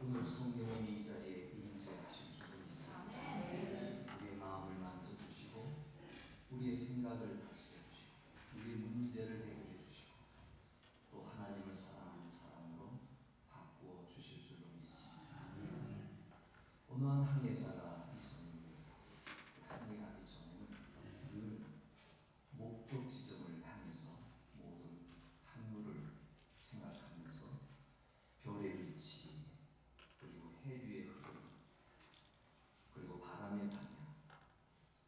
오늘 성령님이 이 자리에 임재하실 줄 믿습니다. 우리의 마음을 만져주시고 우리의 생각을 다스려 주시고 우리의 문제를 해결해 주시고 또 하나님을 사랑하는 사람으로 바꾸어 주실 줄로 믿습니다. 어느 한 항해사가 있었는데 항해하기 전에는 늘 목적 지점을 향해서 모든 항로를 생각하면서 별의 위치 그리고 해류의 흐름 그리고 바람의 방향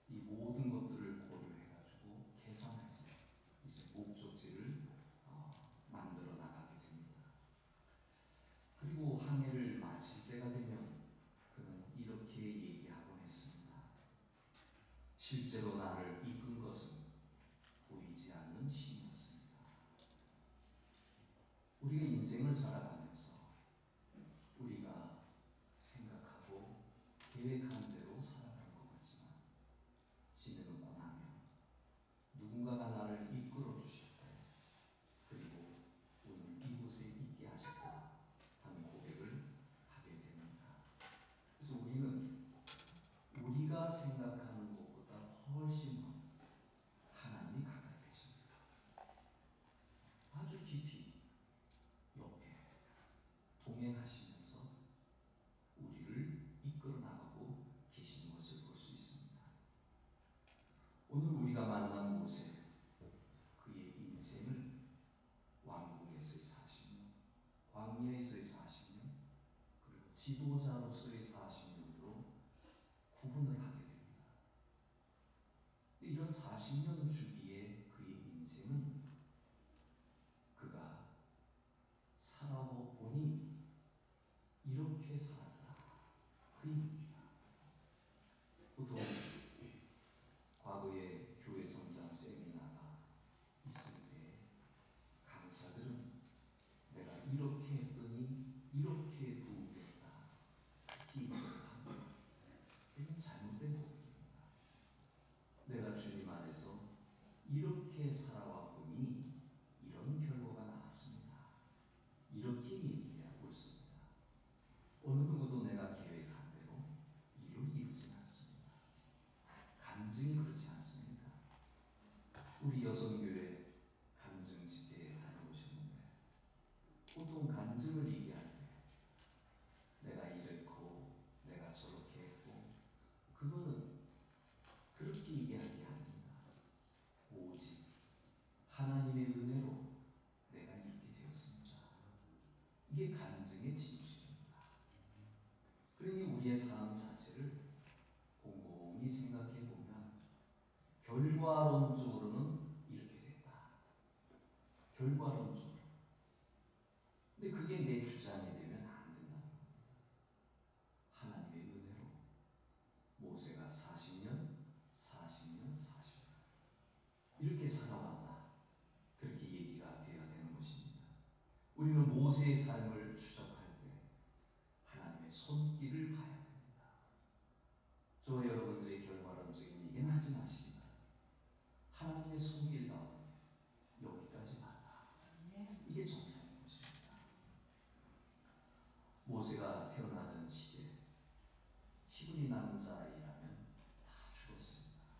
이 모든 것들을 고려해가지고 계산해서 이제 목적지를 만들어 나가게 됩니다. 그리고 항해를 마칠 때가 되면 그는 이렇게 얘기하곤 했습니다. 실제로 나를 이끈 것은 보이지 않는 신이었습니다. 우리가 인생을 살아가면서 우리가 생각하고 계획한 대로 살아가는 것 같지만 지내고 나면 누군가가 나를 이끌어 주실 때 그리고 오늘 이곳에 있게 하셨다 하는 고백을 하게 됩니다. 그래서 우리는 우리가 생각하는 것보다 훨씬 더 하나님이 가까이 계십니다. 아주 깊이 옆에 동행하시면서 우리를 이끌어 나가고 계시는 것을 볼 수 있습니다. 오늘 우리가 만난 모세 그의 인생을 왕궁에서의 40년, 광야에서의 40년, 그리고 지도자로서의 40년으로 구분을 하게 됩니다. 이런 40년 주기에 그의 인생은 그가 살아보니 이렇게 살았다. 그 얘기입니다. 보통 과거에 교회 성장 세미나가 있을 때 강사들은 내가 이렇게 했더니 이렇게 부흥했다. 기도를 합니다. 이건 잘못된 고백입니다. 내가 주님 안에서 이렇게 살아와 보니 이런 결과가 나왔습니다. 이렇게 얘기하고 있습니다. 어느 누구도 내가 계획한 대로 일을 이루지 않습니다. 간증이 그렇지 않습니다. 우리 여성교회 간증 집회에 다녀오셨는데 보통 간증을 얘기할 때 내가 이랬고 내가 저렇게 했고 그거는 그렇게 얘기하는 게 아닙니다. 오직 하나님의 은혜로 내가 이렇게 되었습니다. 이게 간증의 진실입니다. 그러니 우리의 삶 자체를 곰곰이 생각해 보면 결과론적으로는 이렇게 됐다. 결과론적으로. 근데 그게 내 주장이 되면 안 된다는 겁니다. 하나님의 은혜로 모세가 40년, 40년, 40년 이렇게 살아왔다. 그렇게 얘기가 되어야 되는 것입니다. 우리는 모세의 삶을 추적할 때 하나님의 손길을 봐야 됩니다. 저와 여러분들의 결과론적인 얘기는 하지 마시기 바랍니다. 하나님의 손길 가운데 여기까지 만나. 이게 정상인 것입니다. 모세가 태어나던 시대 히브리 남자아이라면 다 죽었습니다.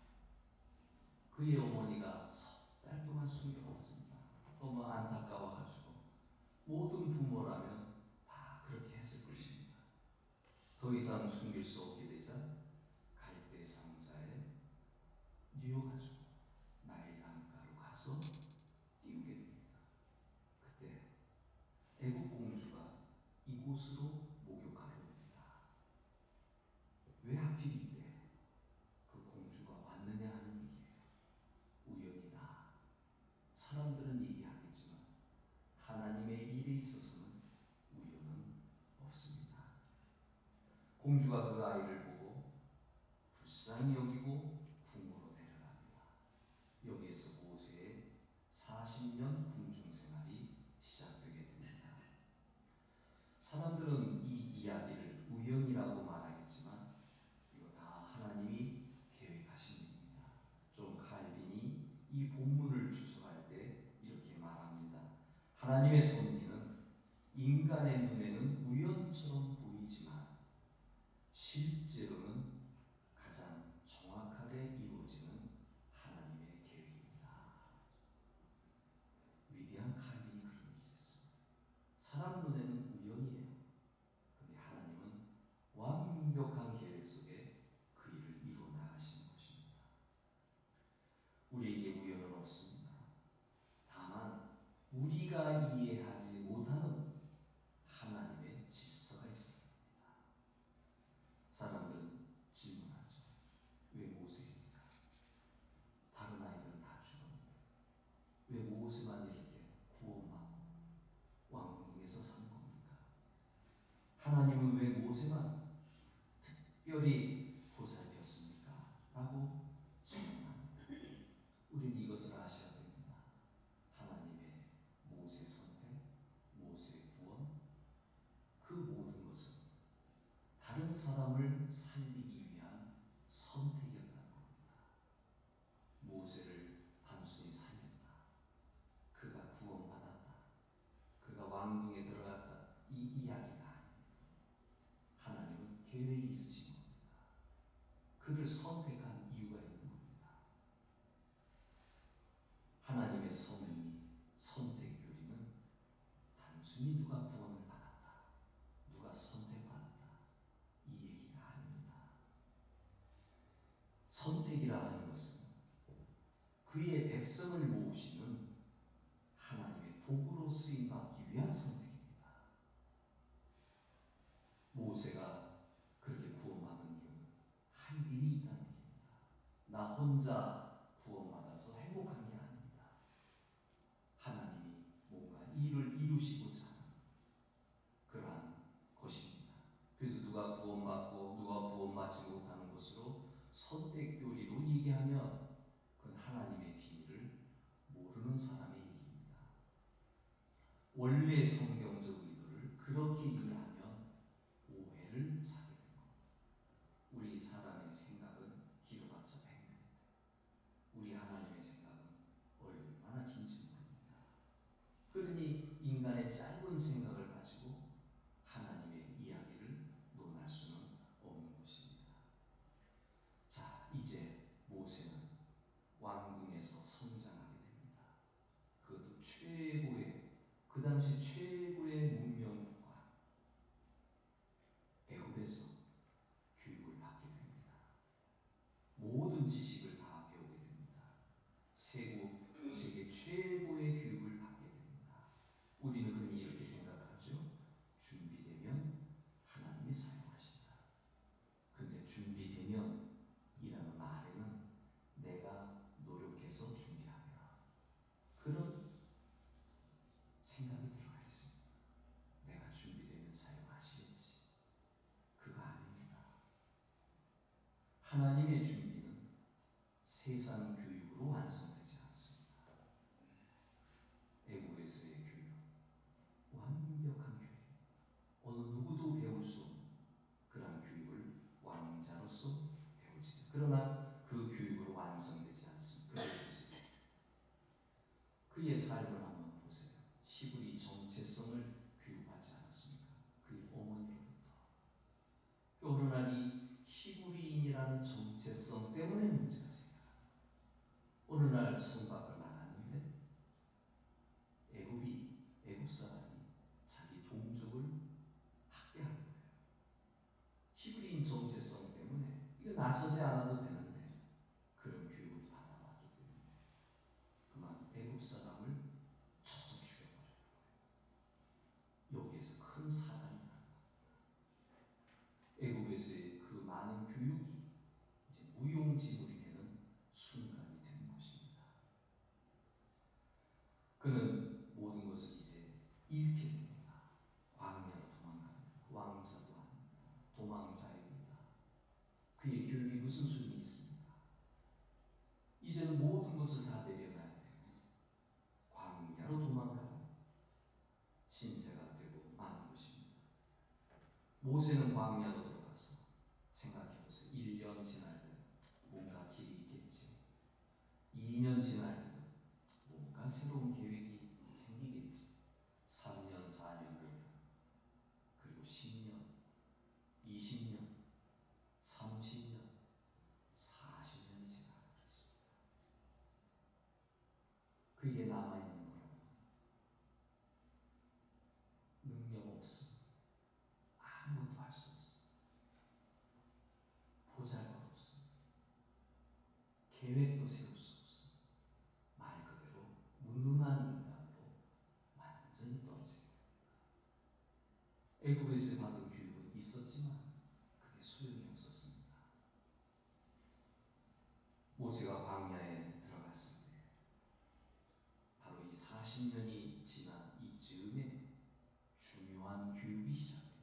그의 어머니가 석 달 동안 숨겨봤습니다. 너무 안타까워가지고 모든 부모라면 다 그렇게 했을 것입니다. 더 이상 숨길 수 없게 되자 갈대 상자에 뉘어가지고 나일 강가로 가서 띄우게 됩니다. 그때 애국 공주가 이곳으로 목욕하러 옵니다. 왜 하필 이때 그 공주가 왔느냐 하는 얘기예요. 우연이나 사람들은 얘기하겠지만 하나님의 일에 있어서는 우연은 없습니다. 공주가 그 아이를 보고 불쌍히 여기고 궁으로 데려갑니다. 여기에서 모세의 40년 궁중 생활이 시작되게 됩니다. 사람들은 이 이야기를 우연이라고 말하겠지만 이거 다 하나님이 계획하신 일입니다. 존 칼빈이 이 본문을 추적할 때 이렇게 말합니다. 하나님의 섭리는 인간의 눈에는 우연처럼 하나님은 왜 모세만 특별히 보살폈습니까? 라고 질문합니다. 우리는 이것을 아셔야 됩니다. 하나님의 모세 선택, 모세 구원, 그 모든 것은 다른 사람을 살리기 위한 선택이었다는 겁니다. 모세를 단순히 살렸다, 그가 구원받았다, 그가 왕궁에 들어갔다, 이 이야기가 아닙니다. 하나님은 계획이 있으신 겁니다. 그를 선택한 이유가 있는 겁니다. 하나님의 섭리, 선택 교리는 단순히 누가 구원을 받았다, 누가 선택받았다, 이 얘기가 아닙니다. 선택이라 하는 것은 그의 백성을 모으시는 하나님의 도구로 쓰임받기 위한 선택입니다. 모세가 그렇게 구원받은 이유는 할 일이 있다는 얘기입니다. 나 혼자 구원받아서 행복한 게 아닙니다. 하나님이 뭔가 일을 이루시고자 하는 그러한 것입니다. 그래서 누가 구원받고 누가 구원받지 못하는 것으로 선택 교리로 얘기하면 그건 하나님의 비밀을 모르는 사람의 얘기입니다. 원래 성경적 의도를 그렇게 이해하면 오해를 사게 됩니다. 우리 사람의 생각은 길어봤자 100년인데 우리 하나님의 생각은 얼마나 긴지 모릅니다. 그러니 인간의 짧은 생각을 가지고 하나님의 이야기를 논할 수는 없는 것입니다. 자, 이제 모세는 왕궁에서 성장하게 됩니다. 그것도 최고의, 그 당시 최고의 문명국가 애굽에서 교육을 받게 됩니다. 모든 지식을 다 배우게 됩니다. 세계 최고의 교육을 받게 됩니다. 우리는 그냥 이렇게 생각하죠. 준비되면 하나님이 사용하신다. 그런데 준비되면 이라는 말에는 내가 노력해서 준비하며 그런 생각이 들어가 있습니다. 내가 준비되면 사용하시겠지. 그거 아닙니다. 하나님의 준비는 세상 교육으로 완성되지 않습니다. 애국에서의 교육, 완벽한 교육, 어느 누구도 배울 수 없는 그런 교육을 왕자로서 배우지. 그러나 그 교육으로 완성되지 않습니다. 그의 삶을 한번 보세요. 히브리 정체성을 교육받지 않았습니까? 그의 어머니로부터. 어느 날 이 히브리인이라는 정체성 때문에 문제가 생겨요. 어느 날 성 밖을 나갔는데 애굽 사람이 자기 동족을 학대하는 거예요. 히브리인 정체성 때문에 이거 나서지 않아도 되는데 그런 교육을 받아왔기 때문에 그만 애굽 사람을 쳐서 죽여버려요. 여기에서 큰 사단이 납니다. 애굽에서의 그 많은 교육이 이제 무용지물이 되는 순간이 되는 것입니다. 그는 모든 것을 이제 잃게 됩니다. 광야로 도망갑니다. 왕자도 아닙니다. 도망자입니다. 그의 교육이 무슨 수준이 있습니까? 이제는 모든 것을 다 내려놔야 되고 광야로 도망가고 신세가 되고 마는 것입니다. 모세는 광야로 들어가서 생각해보세요. 1년 지날 때 뭔가 길이 있겠지. 2년 지날 때도 뭔가 새로운 계획이 생기겠지. 3년, 4년, 5년, 그리고 10년, 20년, 30년, 40년이 지나버렸습니다. 그게 남아있는 거라면 능력 없어. 아무것도 할 수 없어. 보잘것 없어. 계획도 세울 수 없어. 말 그대로 무능한 인간으로 완전히 떨어지게 됩니다. 애굽에서 받은 교육은 있었지만 그게 소용이 없었습니다. 모세가 광야에 들어갔을 때 바로 이 40년이 지난 이즈음에 중요한 교육이 시작됩니다.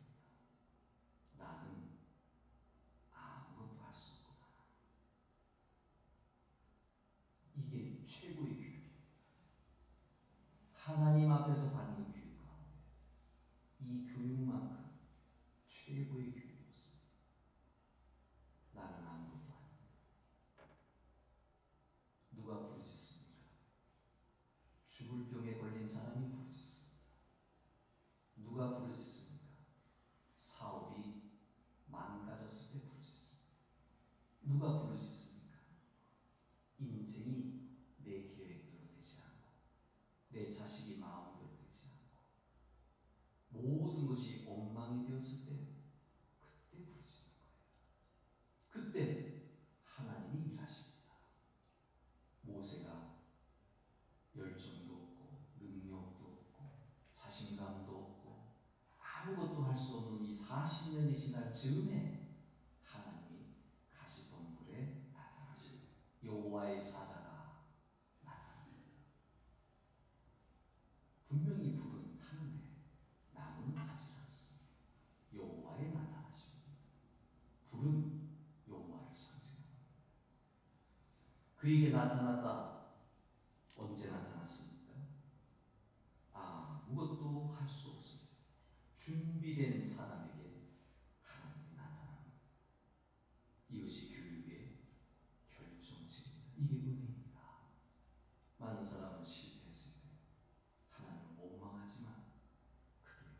달 즈음에 하나님이 가시던 불에 나타나시고 여호와의 사자가 나타납니다. 분명히 불은 타는데 나무는 타지 않습니다. 여호와의 나타나십니다. 불은 여호와를 상징합니다. 그에게 나타났다. 언제 나타났습니까? 아무것도 할 수 없습니다. 준비된 사람에게 하나님이 나타납니다. 이것이 교육의 결정체입니다. 이게 은혜입니다. 많은 사람은 실패했을 때 하나님을 원망하지만 그게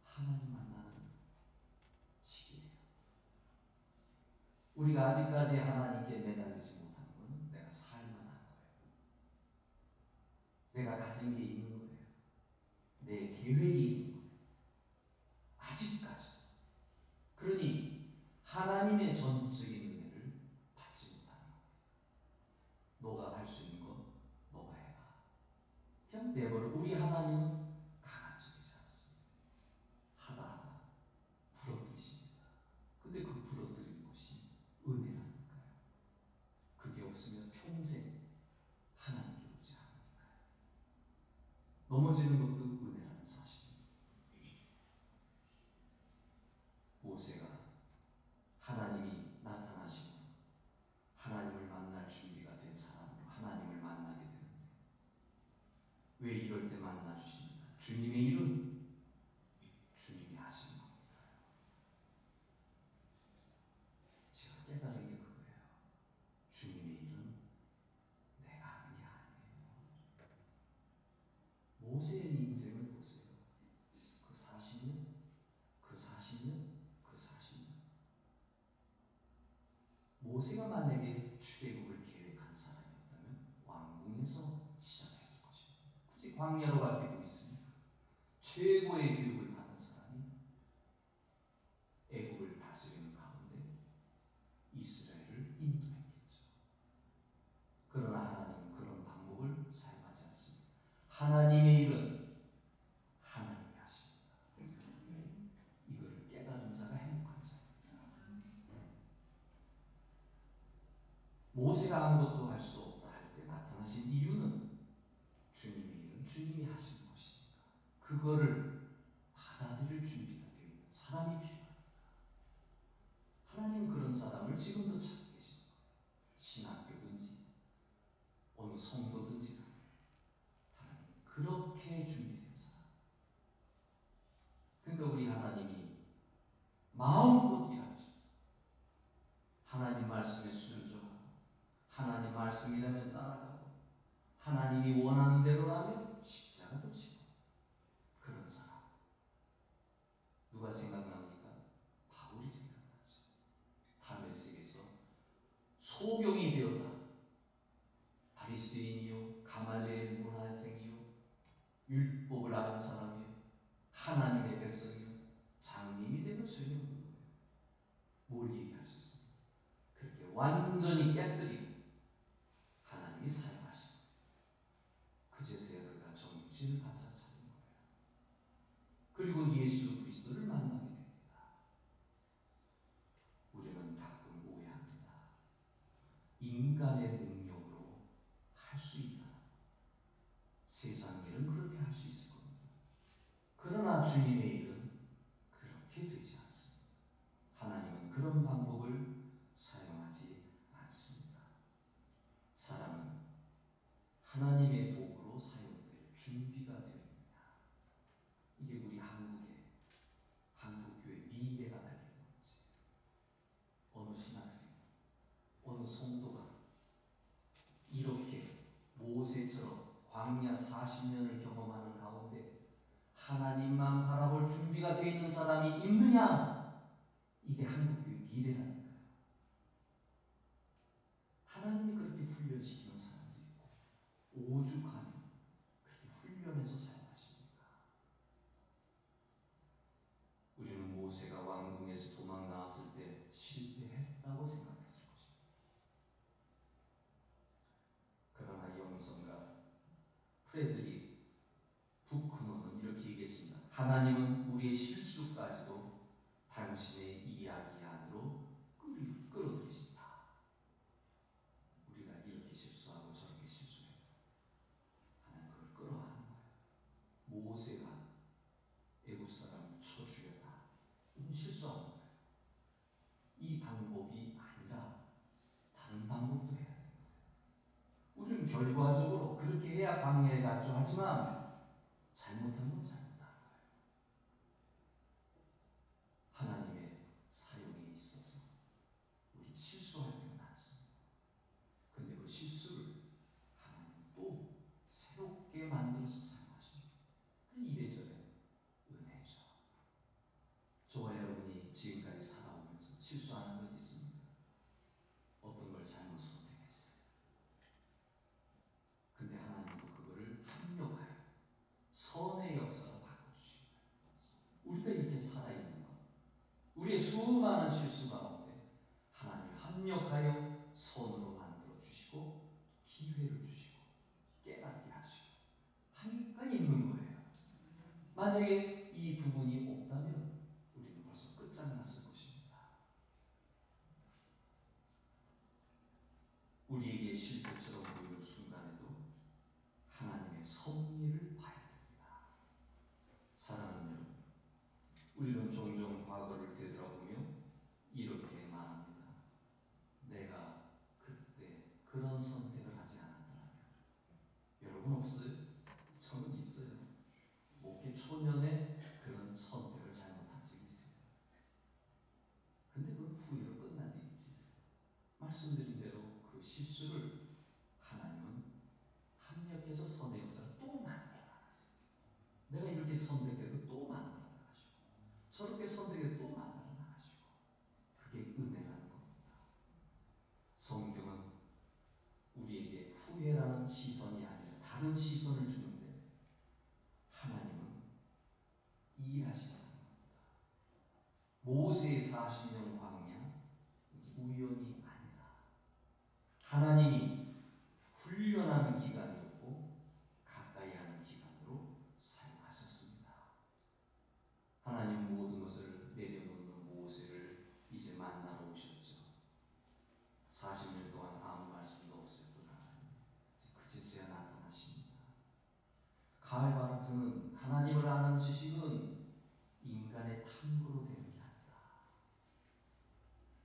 하나님 만나는 시기예요. 우리가 아직까지 하나님께 매달리지 못하는 것은 내가 살만한 거예요. 내가 가진 게 있는 거예요. 내 계획이 있는 거예요. 아직까지. 그러니 하나님의 전적인 은혜를 받지 못하는 겁니다. 너가 할 수 있는 거 너가 해봐. 그냥 내버려. 우리 하나님은 강압적이지 않습니다. 하다 부러뜨리십니다. 근데 그 부러뜨리는 것이 은혜라니까요. 그게 없으면 평생 하나님께 오지 않으니까요. 넘어지는 것도 은혜라는 사실입니다. 모세가 하나님이 나타나시고 하나님을 만날 준비가 된 사람으로 하나님을 만나게 되는데 왜 이럴 때 만나 주십니까? 주님의 일은 주님이 하시는 겁니다. 제가 깨달은 게 그거예요. 주님의 일은 내가 하는 게 아니에요. 모세의 인생을 보세요. 그 40년, 그 40년, 그 40년. 모세가 만약에 출애굽을 계획한 사람이었다면 왕궁에서 시작했을 것입니다. 굳이 광야로 갈 필요가 있습니까? 최고의 교육을 받은 사람이 애굽을 다스리는 가운데 이스라엘을 인도했겠죠. 그러나 하나님은 그런 방법을 사용하지 않습니다. 하나님의 일은 하나님이 하십니다. 이거를 깨달은 자가 행복한 자입니다. 모세가 아무것도 할 수 없다 할 때 나타나신 이유는 주님의 일은 주님이 하시는 것이니까 그거를 받아들일 준비가 되어 있는 사람이 필요합니다. 하나님은 그런 사람을 지금도 찾고 계시는 거예요. 신학교든지 어느 성도든지 하나님 그렇게 준비된 사람. 그러니까 우리 하나님이 마음껏 일하십니다. 하나님 말씀에 순종하고 하나님 말씀이라면 따라가고 하나님이 원하는 대로라면 십자가도 지고 그런 사람. 누가 생각납니까? 바울이 생각나죠. 다메섹에서 소경이 되었다. 바리새인이요 가말리엘 문화생이요 율법을 아는 사람이요 하나님의 백성이요 장님이 되면 소용없는 거예요. 뭘 얘기하셨습니까? 그렇게 완전히 깨뜨리고 하나님이 사용하시고 그제서야 그가 정신을 바짝 차린 거예요. 그리고 예수 그리스도를 만나게 됩니다. 우리는 가끔 오해합니다. 인간의 능력으로 할 수 있다. 세상 일은 그렇게 할 수 있을 겁니다. 그러나 주님의 일은 그렇게 되지 않습니다. 하나님은 그런 방법을 사용하지 않습니다. 사람은 하나님의 도구로 사용될 준비가 되느냐. 이게 우리 한국교회 미래가 달린 문제. 어느 신학생, 어느 성도가 이렇게 모세처럼 광야 40년을 경험하는 가운데 하나님만 바라볼 준비가 되어 있는 사람이 있느냐? 이게 한국교회 미래라는 거예요. 하나님이 그렇게 훈련시키는 사람들이 있고 오죽하면 그렇게 훈련해서 사용하십니까? 우리는 모세가 왕궁에서 도망 나왔을 때 실패했다고 생각했을 것입니다. 그러나 영성가 프레드릭 부크너는 이렇게 얘기했습니다. 하나님은 우리의 실수까지도 당신의 이 방법이 아니라 다른 방법도 해야 돼요. 우리는 결과적으로 그렇게 해야 광야에 갔죠. 하지만 잘못한 건 잘못한 거예요. 하나님의 사용에 있어서 우리 실수할 때가 많습니다. 근데 그 실수를 하나님 또 새롭게 만들어서 사용하십니다. 이래저래 은혜죠. 저와 여러분이 지금까지 살아오면서 실수하는 건 있습니다. 어떤 걸 잘못 선택했어요. 근데 하나님도 그거를 합력하여 선의 역사로 바꿔주시고, 우리가 이렇게 살아있는 것, 우리의 수많은 실수 가운데 하나님이 합력하여 선으로 만들어 주시고 기회를 주시고 깨닫게 하시고 하니까 있는 거예요. 만약에 이 부분이 없다면 우리는 벌써 끝장났을 것입니다. 우리에게 실패처럼 보이는 순간에도 하나님의 섭리를 봐야 됩니다. 사랑하는 여러분, 우리는 종종 과거를 되돌아보며 이렇게 말합니다. 내가 그때 그런 선택을 하지 않았더라면. 여러분 없어요? 저는 있어요. 목회 초년에 그런 선택을 잘못한 적이 있어요. 근데 그건 후회로 끝난 일이지. 말씀드린 대로 그 실수를 하나님은 합력해서 선의 역사를 또 만들어 나갔어요. 내가 이렇게 선택해도 또 만들어 나가시고, 저렇게 선택해도 또 만들어 나가시고, 그게 은혜라는 겁니다. 성경은 우리에게 후회라는 시선이 아니라 다른 시선을 주는데, 하나님은 일하시는 겁니다. 모세의 40년 광야 우연이 아니다. 하나님이 훈련하는 기간이었고 가까이 하는 기간으로 사용하셨습니다. 하나님 모든 것을 내려놓는 모세를 이제 만나러 오셨죠. 40년 동안 아무 말씀도 없었던 하나님, 그제서야 나타나십니다. 가을과 같은 하나님을 아는 지식은 인간의 탐구로 되는 게 아니라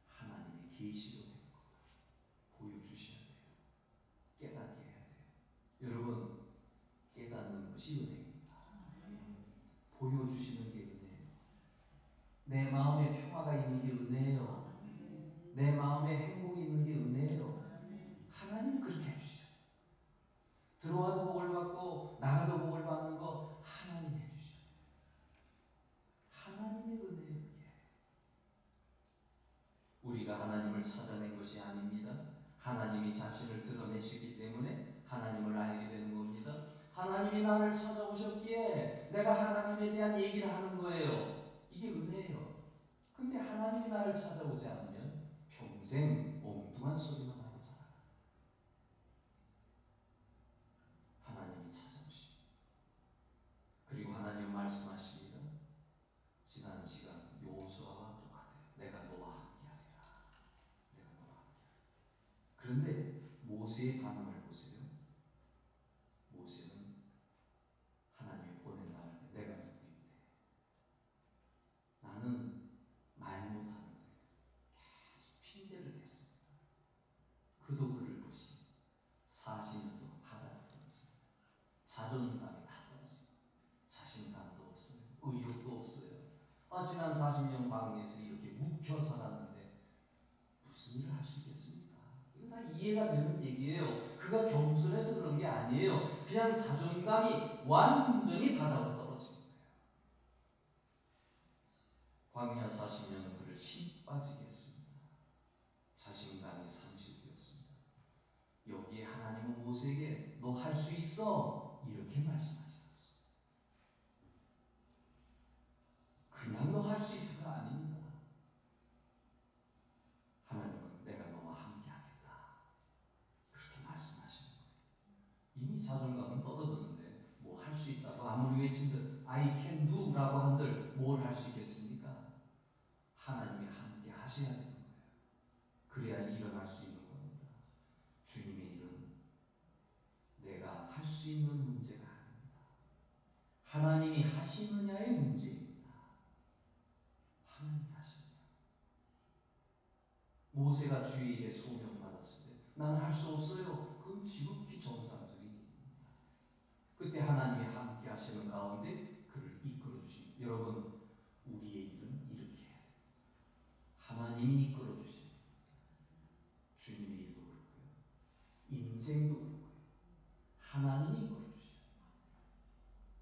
하나님의 계시로 되는 것, 보여주셔야 돼요. 깨닫게 해야 돼요. 여러분, 깨닫는 것이 은혜입니다. 보여주시는 게 은혜예요. 내 마음에 평화가 있는 게 은혜예요. 내 마음에 행복이 있는 게 은혜예요. 하나님이 그렇게 해주셔요. 들어와도 복을 받고 나가도 복을 받는 거 하나님이 해주셔요. 하나님의 은혜예요. 우리가 하나님을 찾아낸 것이 아닙니다. 하나님이 자신을 드러내시기 때문에 하나님을 알게 되는 겁니다. 하나님이 나를 찾아오셨기에 내가 하나님에 대한 얘기를 하는 거예요. 이게 은혜예요. 근데 하나님이 나를 찾아오지 않으면 평생 엉뚱한 소리만 하고 살아요. 하나님이 찾아오십니다. 그리고 하나님 말씀하십니다. 지난 시간 여호수아와 똑같아요. 내가 너와 함께하리라. 내가 너와 함께하리라. 그런데 모세의 반응을 보세요. 모세는 하나님이 보낸다 할 때 내가 누구인데, 나는 말 못하는데 계속 핑계를 댔습니다. 그도 그를 보시 40년 동안 바다를 떨어집니다. 자존감이 다 떨어집니다. 자신감도 없어요. 의욕도 없어요. 지난 40년 광야에서 이렇게 묵혀 살았는데 무슨 일을 할 수 있겠습니까? 이거 다 이해가 되는 얘기예요. 그가 겸손해서 그런 게 아니에요. 그냥 자존감이 완전히 바다로 떨어진 거예요. 광야 40년은 그를 힘 빠지게 했습니다. 자신감이 상실되었습니다. 여기에 하나님은 모세에게 너 할 수 있어 이렇게 말씀하지 않습니다. 그냥 너 할 수 있어가 아닙니다. 하나님은 내가 너와 함께 하겠다 그렇게 말씀하시는 거예요. 이미 자존감은 떨어졌는데 뭐 할 수 있다고 아무리 외친들 I can do 라고 한들 뭘 할 수 있겠습니까? 하나님이 함께 하셔야 되는 거예요. 그래야 일어날 수 있는 겁니다. 주님의 일은 내가 할 수 있는 문제가 아닙니다. 하나님이 하시느냐의 문제입니다. 하나님이 하십니다. 모세가 주에게 소명받았을 때 나는 할 수 없어요. 그건 지극히 정상적인 일입니다. 그때 하나님이 함께 하시는 가운데 그를 이끌어 주십니다. 여러분, 우리의 일은 이렇게 해야 돼요. 하나님이 이끌어 주십니다. 주님의 일도 그렇고요. 인생도 그렇고요. 하나님이 이끌어 주십니다.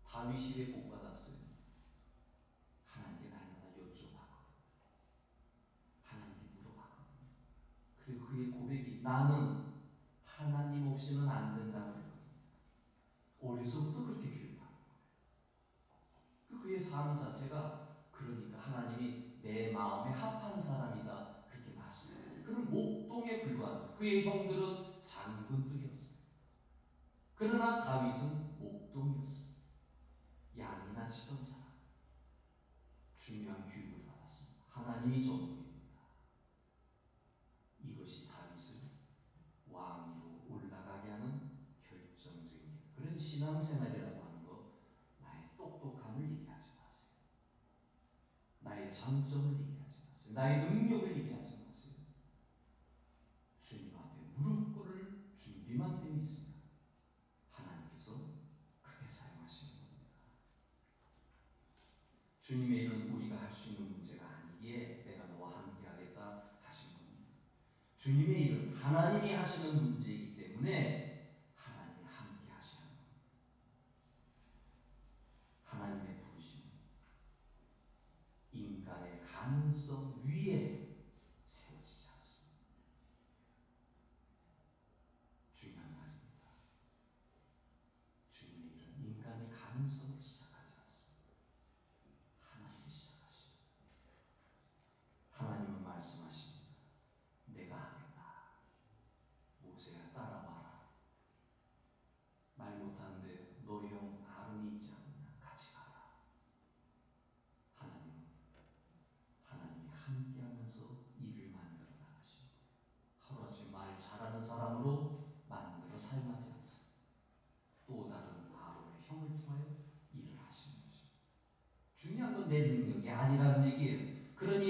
다윗이 왜 복 받았어요? 하나님께 날마다 여쭤봤거든요. 하나님께 물어봤거든요. 그리고 그의 고백이 나는 하나님 없이는 안 된다고 그랬거든요. 어려서부터 그렇게 교육받은 거예요. 그의 삶 자체가 그러니까 하나님이 내 마음에 합한 사람이다 그렇게 말씀해요. 그는 목동에 불과한 그의 형들은 장군들이었어요. 그러나 다윗은 목동이었어요. 양이나 치던 사람. 중요한 교육을 받았습니다. 하나님이 전부입니다. 이것이 다윗을 왕위로 올라가게 하는 결정적인 그런 신앙생활이라고 하는 것, 나의 똑똑함을 얘기하지 마세요. 나의 장점을 얘기하지 마세요. 나의 능력을 얘기하지 마세요. 주님 앞에 무릎 꿇을 준비만 되어 있습니다. 하나님께서 크게 사용하시는 겁니다. 주님의 일은 우리가 할 수 있는 문제가 아니기에 내가 너와 함께 하겠다 하신 겁니다. 주님의 일은 하나님이 하시는 문제이기 때문에 하나님이 함께 하셔야 합니다. 하나님의 부르심은 인간의 가능성 위에 세워지지 않습니다. 중요한 말입니다. 주님의 일은 인간의 가능성을 시작하지 않습니다. 하나님이 시작하십니다. 하나님은 말씀하십니다. 내가 하겠다. 모세야 따라와라. 말 못하는데 너 형 아론이 있지 않느냐? 같이 가라. 하나님이 함께하면서 일을 만들어 나가십니다. 하루아침에 말 잘하는 사람으로 만들어 사용하지 않습니다. 또 다른 아론의 형을 통하여 일을 하시는 것입니다. 중요한 건 내 능력이 아니라는 얘기예요. 그러니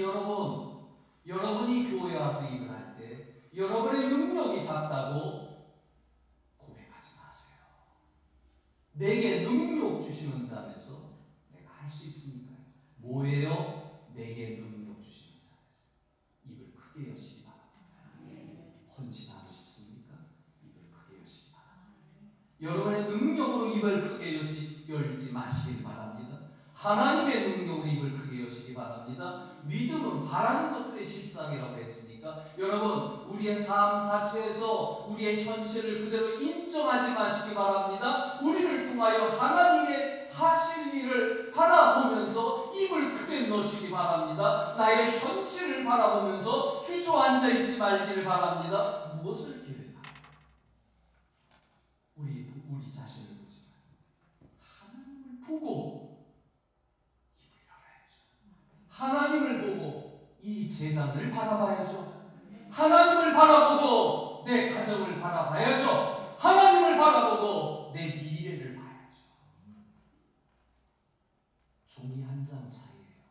여러분이 교회 와서 일을 할 때 여러분의 능력이 작다고 고백하지 마세요. 내게 능력 주시는 자 안에서 내가 할 수 있으니까요. 뭐예요? 내게 능력 주시는 자 안에서 입을 크게 여시기 바랍니다. 헌신하고 싶습니까? 입을 크게 여시기 바랍니다. 여러분의 능력으로 입을 크게 열지 마시길 바랍니다. 하나님의 능력으로 입을 크게 여시기 바랍니다. 믿음은 바라는 것들의 실상이라고 했으니까 여러분 우리의 삶 자체에서 우리의 현실을 그대로 인정하지 마시기 바랍니다. 우리를 통하여 하나님의 하실 일을 바라보면서 입을 크게 넣으시기 바랍니다. 나의 현실을 바라보면서 주저앉아 있지 말기를 바랍니다. 무엇을 기대합니까? 우리 자신을 보지 말고 하나님을 보고 하나님을 보고 이 재단을 바라봐야죠. 하나님을 바라보고 내 가정을 바라봐야죠. 하나님을 바라보고 내 미래를 봐야죠. 종이 한 장 차이예요.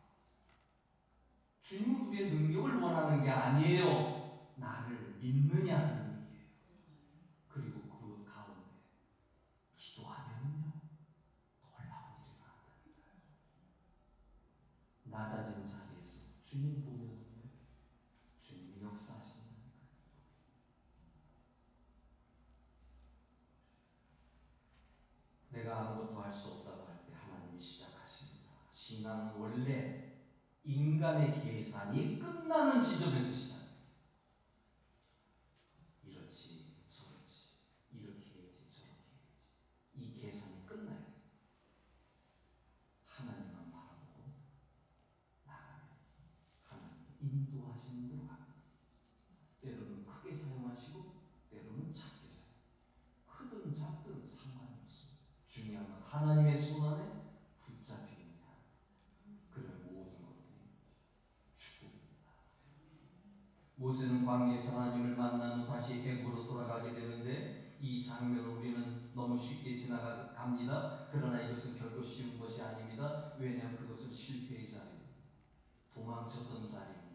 주님은 우리의 능력을 원하는 게 아니에요. 나를 믿느냐 하는 얘기예요. 그리고 그 가운데 기도하면요 놀라운 일이 일어난다니까요. 낮아진 자리에서 주님 보면 주님이 역사하신다니까요. 내가 아무것도 할 수 없다고 할 때 하나님이 시작하십니다. 신앙은 원래 인간의 계산이 끝나는 지점에서 시작해요. 이렇지 저렇지 이렇게 해야지 저렇게 해야지 이 계산이 끝나야 돼요. 하나님만 바라보고 나가면 하나님이 인도하시는 대로 갑니다. 때로는 크게 사용하시고 때로는 작게 사용하시고 크든 작든 상관이 없습니다. 중요한 건 하나님의 손 안에 붙잡히느냐. 그런 모든 것들이 축복입니다. 모세는 광야에서 하나님을 만난 후 다시 애굽으로 돌아가게 되는데 이 장면을 우리는 너무 쉽게 지나갑니다. 그러나 이것은 결코 쉬운 것이 아닙니다. 왜냐하면 그것은 실패의 자리입니다. 도망쳤던 자리입니다.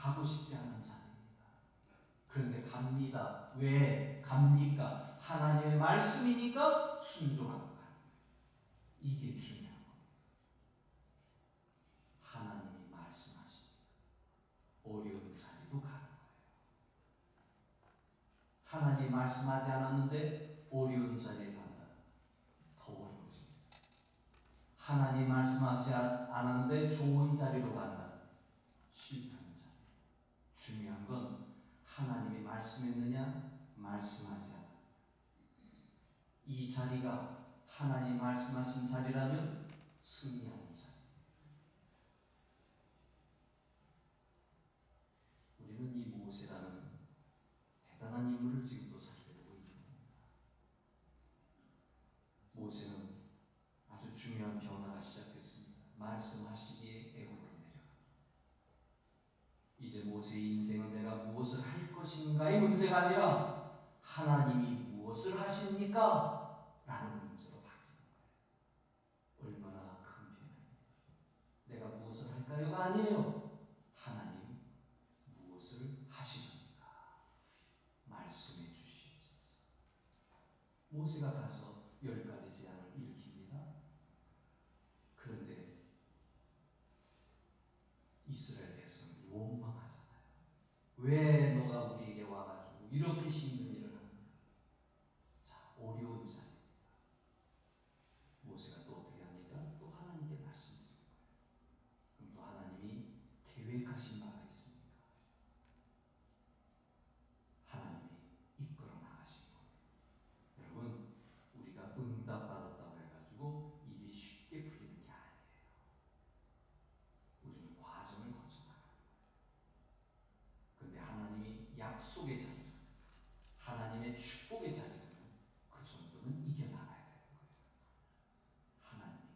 가고 싶지 않은 자리입니다. 그런데 갑니다. 왜 갑니까? 하나님의 말씀이니까 순종하고 갑니다. 이게 중요한 겁니다. 하나님이 말씀하시니까 어려운 자리도 가는 거예요. 하나님 말씀하지 않았는데 어려운 자리에 간다. 더 어려워집니다. 하나님 말씀하지 않았는데 좋은 자리로 간다. 실패하는 자리. 중요한 건 하나님이 말씀했느냐, 말씀하지 않았느냐. 이 자리가 하나님 말씀하신 자리라면 승리하는 자리. 우리는 이 모세라는 대단한 인물을 지금도 살펴보고 있는 겁니다. 모세는 아주 중요한 변화가 시작됐습니다. 말씀하시기에 애굽으로 내려갑니다. 이제 모세의 인생은 내가 무엇을 할 것인가의 문제가 아니라 하나님이 무엇을 하십니까? 라는 문제로 바뀌는 거예요. 얼마나 큰 변화입니까? 내가 무엇을 할까요가 아니에요. 하나님 무엇을 하시렵니까? 말씀해 주시옵소서. 모세가 가서 10가지 제안을 일으킵니다. 그런데 이스라엘 백성이 원망하잖아요. 왜 너가 우리에게 와가지고 이렇게 힘든 일을 하느냐. 자, 어려운 자리입니다. 모세가 또 어떻게 합니까? 또 하나님께 말씀드리는 거예요. 그럼 또 하나님이 계획하신 바가 있습니까? 하나님이 이끌어 나가신 거예요. 여러분, 우리가 응답받았다고 해가지고 일이 쉽게 풀리는 게 아니에요. 우리는 과정을 거쳐나가는 거예요. 근데 하나님이 약속의 자리라면, 하나님의 축복의 자리라면 그 정도는 이겨나가야 되는 거예요. 하나님이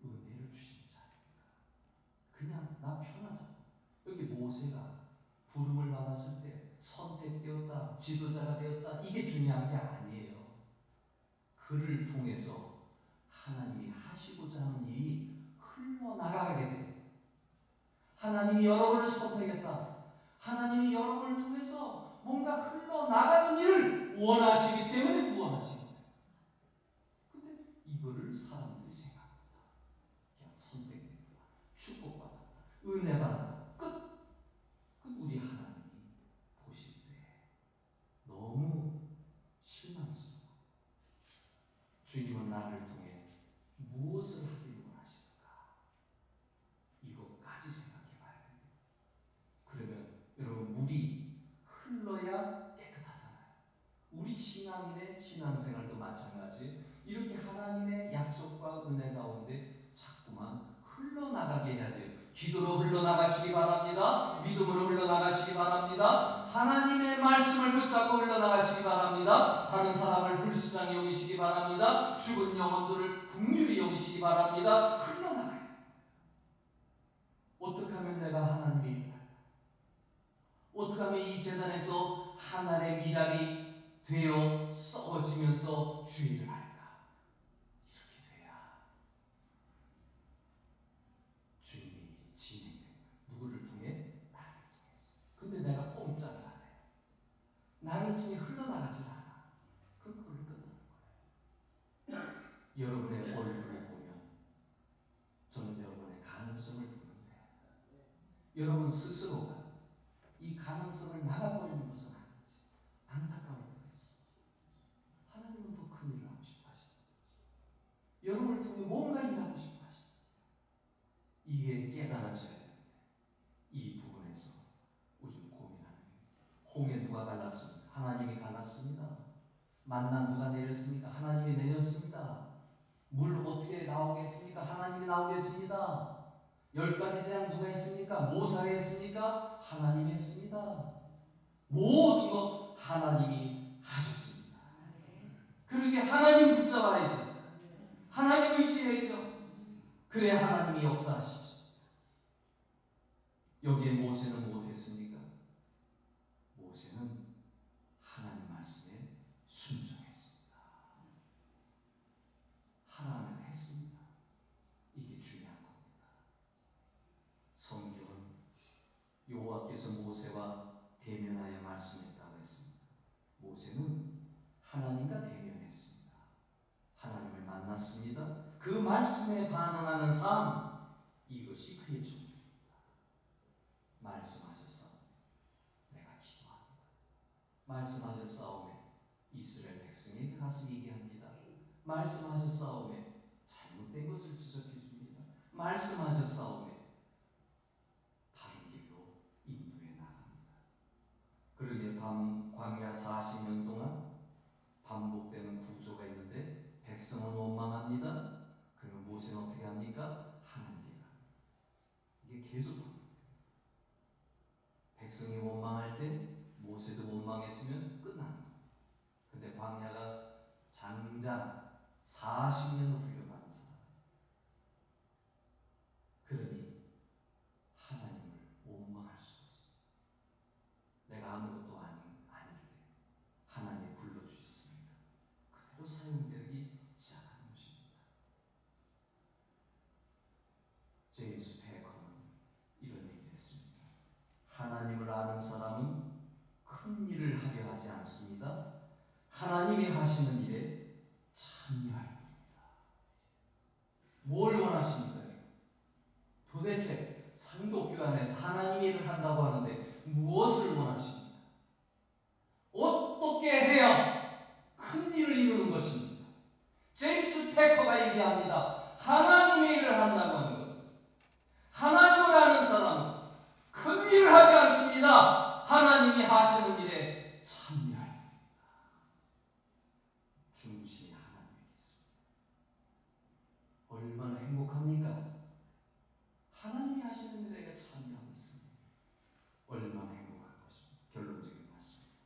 은혜를 주시는 자리입니다. 그냥 나 편하잖아. 여기 모세가 부름을 받았을 때 선택되었다, 지도자가 되었다, 이게 중요한 게 아니에요. 그를 통해서 하나님이 하시고자 하는 일이 흘러나가게 돼요. 하나님이 여러분을 선택했다. 하나님이 여러분을 통해서 뭔가 흘러나가는 일을 원하시기 때문에 구원하신 거예요. 근데 이거를 사람들이 생각합니다. 그냥 선택됐다, 축복받았다, 은혜받았다, 끝. 우리 하나님이 보실 때 너무 실망스러워. 주님은 나를 통해 무엇을 하기를 원하실까? 이것까지 생각해 봐야 됩니다. 그러면 여러분, 물이 흘러야 깨끗하잖아요. 우리 신앙인의 신앙생활도 마찬가지. 이렇게 하나님의 약속과 은혜 가운데 자꾸만 흘러나가게 해야 돼요. 기도로 흘러나가시기 바랍니다. 믿음으로 흘러나가시기 바랍니다. 하나님의 말씀을 붙잡고 흘러나가시기 바랍니다. 다른 사람을 불쌍히 여기시기 바랍니다. 죽은 영혼들을 긍휼히 여기시기 바랍니다. 흘러나가야 돼요. 어떻게 하면 내가 하나님의 일을 할까? 어떻게 하면 이 재단에서 하나님의 미랄이 되어 썩어지면서 주의를 할까? 이렇게 돼야 주님이 진행된 거예요. 누구를 통해? 나를 통해서. 근데 내가 꼼짝을 안 해요. 나를 통해 흘러나가지 않아. 그걸 끝나는 거예요. 여러분의 얼굴을 보면 저는 여러분의 가능성을 보는데, 여러분 스스로가 이 가능성을 나가버리는 것은 아닌지 안타까울 때가 있습니다. 하나님은 더 큰 일을 하고 싶어 하십니다. 여러분을 통해 뭔가 일하고 싶어 하십니다. 이게 깨달아져야 되는데 이 부분에서 우리는 고민하는 거예요. 홍해 누가 갈랐습니까? 하나님이 갈랐습니다. 만나 누가 내렸습니까? 하나님이 내렸습니다. 물 어떻게 나오겠습니까? 하나님이 나오겠습니다. 10가지 재앙 누가 했습니까? 모세가 했습니까? 하나님이 했습니다. 모든 것 하나님이 하셨습니다. 그러게 하나님 붙잡아야죠. 하나님 의지해야죠. 그래 하나님이 역사하시죠. 여기에 모세는 못했습니까? 모세는 하나님 말씀에 순종했습니다. 하나님을 했습니다. 이게 중요한 겁니다. 성경은 여호와께서 여호와께서 모세와 대면하여 말씀했다고 했습니다. 모세는 하나님과 대면했습니다. 하나님을 만났습니다. 그 말씀에 반응하는 삶, 이것이 그의 준비입니다. 말씀하셨사오매 내가 기도합니다. 말씀하셨사오매 이스라엘 백성에게 가서 얘기합니다. 말씀하셨사오매 잘못된 것을 지적해 줍니다. 말씀하셨사오매 바른 길로 인도해 나갑니다. 그러기에 광야 40년 동안 반복되는 구조가 있는데 백성은 원망합니다. 그러면 모세는 어떻게 합니까? 하나님께 갑니다. 이게 계속 반복돼요. 백성이 원망할 때 모세도 원망했으면 끝나는 거예요. 근데 광야가 장장 40년을 훈련하는 사람. 그러니 하나님을 원망할 수 없어요. 내가 아무것도 아닐 때 하나님이 불러주셨으니까 그대로 사용되기 시작하는 것입니다. 제임스 베커는 이런 얘기를 했습니다. 하나님을 아는 사람은 큰 일을 하려 하지 않습니다. 하나님이 하시는 일에 참여할 뿐입니다. 뭘 원하십니까? 도대체 상독교 안에서 하나님의 일을 한다고 하는데 무엇을 원하십니까? 어떻게 해야 큰 일을 이루는 것입니까? 제임스 패커가 얘기합니다. 하나님의 일을 한다고 하는 것은 하나님을 아는 사람은 큰 일을 하지 않습니다. 하나님이 하시는 일에 참여할 뿐입니다. 중심이 하나님에게 있습니다. 얼마나 행복합니까? 하나님이 하시는 일에 참여하고 있습니다. 얼마나 행복한 것입니다. 결론적인 말씀입니다.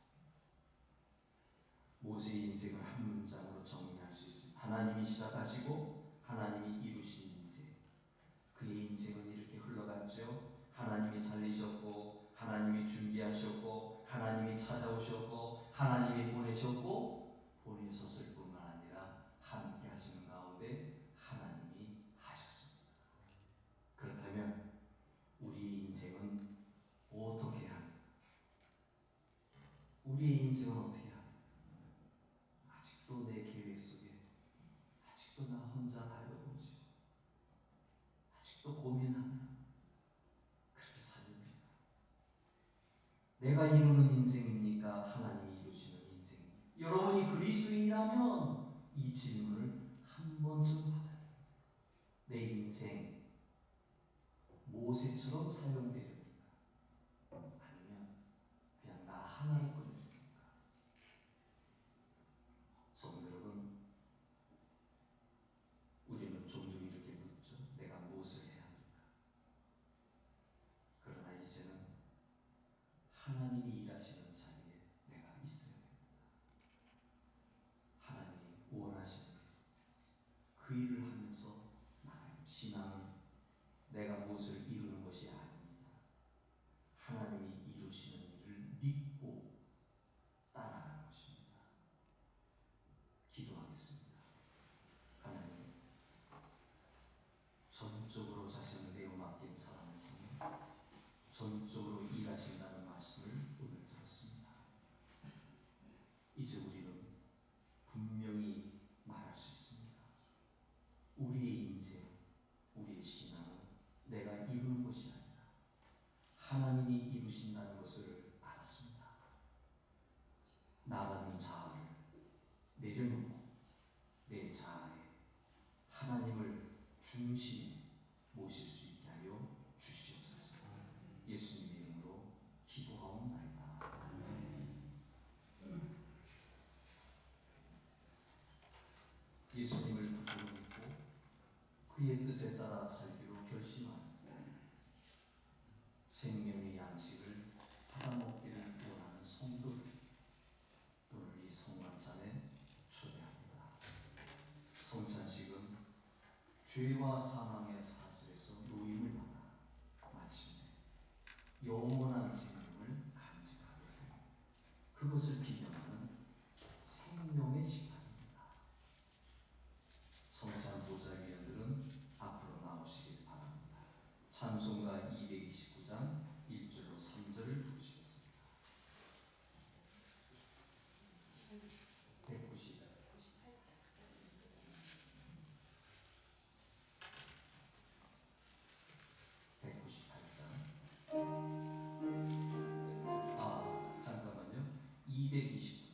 모세의 인생을 한 문장으로 정리할 수 있습니다. 하나님이 시작하시고 하나님이 이루신 인생. 그의 인생은 이렇게 흘러갔죠. 하나님이 살리셨고 하나님이 준비하셨고 하나님이 찾아오셨고 하나님이 보내셨고 보내셨을 뿐만 아니라 함께 하시는 가운데 하나님이 하셨습니다. 그렇다면 우리의 인생은 어떻게 합니까? 우리의 인생은 어떻게 합니까? 아직도 내 계획 속에 아직도 나 혼자 달려오지 아직도 고민하며 그렇게 삽니다. 내가 이루는 인생입니까? 하나님이 이루시는 인생입니까? 여러분이 그리스도인이라면 이 질문을 한 번쯤 받아야 됩니다. 내 인생 모세처럼 사용되렵니까? 아니면 그냥 나 하나로 끝내렵니까? 성도 여러분, 우리는 종종 이렇게 묻죠. 내가 무엇을 해야 합니까? 그러나 이제는 하나님이 일하시는 자리에 내가 있어야 됩니다. 하나님이 원하시는 그 일을 하면서 나아요. 신앙은 내가 무엇을 이루는 것이 아닙니다. 하나님이 이루시는 일을 믿고 따라가는 것입니다. 기도하겠습니다. 하나님, 전적으로 자신을 내어 맡긴 사람을 통해 전적으로 일하신다는 말씀을 오늘 들었습니다. 이제 우리는 분명히 말할 수 있습니다. 우리의 인생, 우리의 신앙은 내가 이루는 것이 아니라 하나님이 이루신다는 것을 알았습니다. 나라는 자아를 내려놓고 내 자아에 하나님을 중심에 모실 수 있게 하여 주시옵소서. 예수님의 이름으로 기도하옵나이다. 예수님을 구주로 믿고 그의 뜻에 따라 살기로 결심하는 생명의 양식을 받아먹기를 원하는 성도들, 오늘 이 성만찬에 초대합니다. 성찬식은 죄와 사망의 사슬에서 노임을 받아 마침내 영원한 생명을 간직하게 되고 그것을 기념하는 생명의 시간입니다. 성찬 보좌위원들은 앞으로 나오시길 바랍니다. 찬송가 229장 1절로 3절을 229절